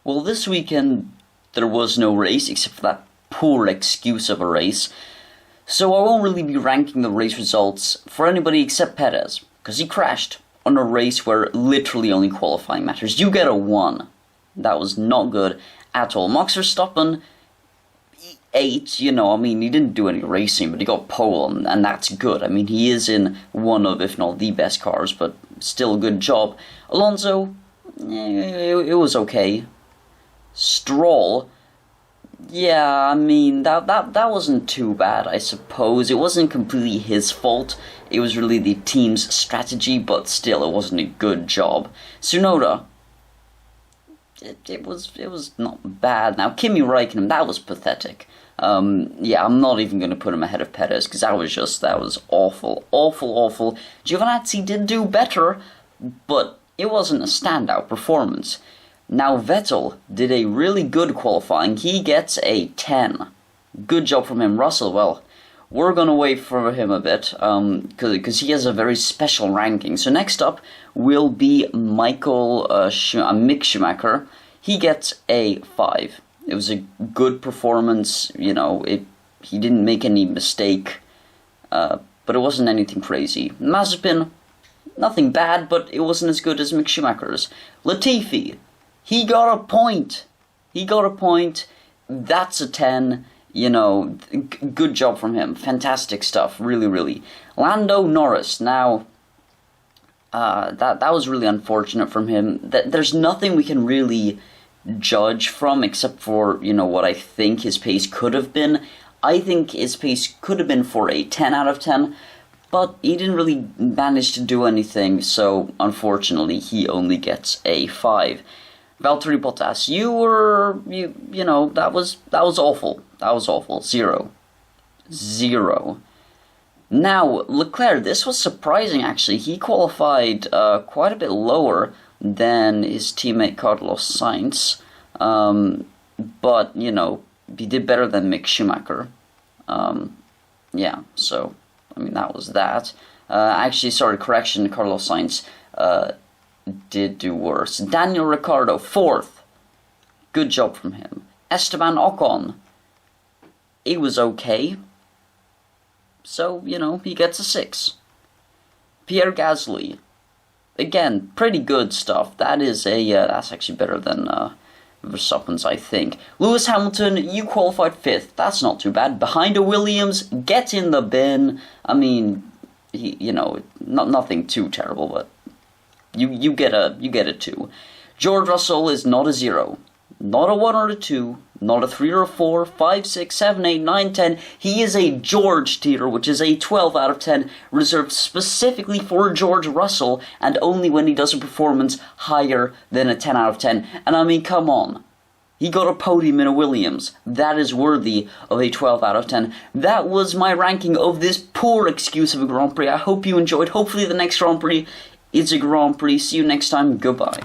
Well, this weekend there was no race except for that poor excuse of a race, so I won't really be ranking the race results for anybody except Perez, because he crashed on a race where literally only qualifying matters. You get a 1. That was not good at all. Max Verstappen, 8, he didn't do any racing, but he got pole, and that's good. I mean, he is in one of, if not the best cars, but still a good job. Alonso, it was okay. Stroll, yeah, that wasn't too bad, I suppose. It wasn't completely his fault. It was really the team's strategy, but still, it wasn't a good job. Tsunoda, it was not bad. Now, Kimi Räikkönen, that was pathetic. I'm not even going to put him ahead of Perez, because that was awful. Awful. Giovinazzi did do better, but it wasn't a standout performance. Now, Vettel did a really good qualifying. He gets a 10. Good job from him. Russell, well, we're going to wait for him a bit, because he has a very special ranking. So next up will be Mick Schumacher. He gets a 5. It was a good performance, he didn't make any mistake, but it wasn't anything crazy. Mazepin, nothing bad, but it wasn't as good as Mick Schumacher's. Latifi, he got a point. That's a 10. Good job from him. Fantastic stuff. Really. Lando Norris. Now, that was really unfortunate from him. There's nothing we can really judge from except for, what I think his pace could have been. I think his pace could have been for a 10 out of 10, but he didn't really manage to do anything, so unfortunately he only gets a 5. Valtteri Bottas, that was awful. That was awful. 0. Now, Leclerc, this was surprising actually. He qualified quite a bit lower than his teammate Carlos Sainz. But, he did better than Mick Schumacher. That was that. Correction, Carlos Sainz did do worse. Daniel Ricciardo, 4th. Good job from him. Esteban Ocon, it was okay. So, he gets a 6. Pierre Gasly, again, pretty good stuff. That's actually better than Verstappen's, I think. Lewis Hamilton, you qualified 5th. That's not too bad. Behind a Williams, get in the bin. Nothing too terrible, but you get a 2. George Russell is not a 0. Not a 1 or a 2, not a 3 or a 4, 5, 6, 7, 8, 9, 10. He is a George tier, which is a 12 out of 10, reserved specifically for George Russell, and only when he does a performance higher than a 10 out of 10. And come on. He got a podium in a Williams. That is worthy of a 12 out of 10. That was my ranking of this poor excuse of a Grand Prix. I hope you enjoyed. Hopefully the next Grand Prix is a Grand Prix. See you next time. Goodbye.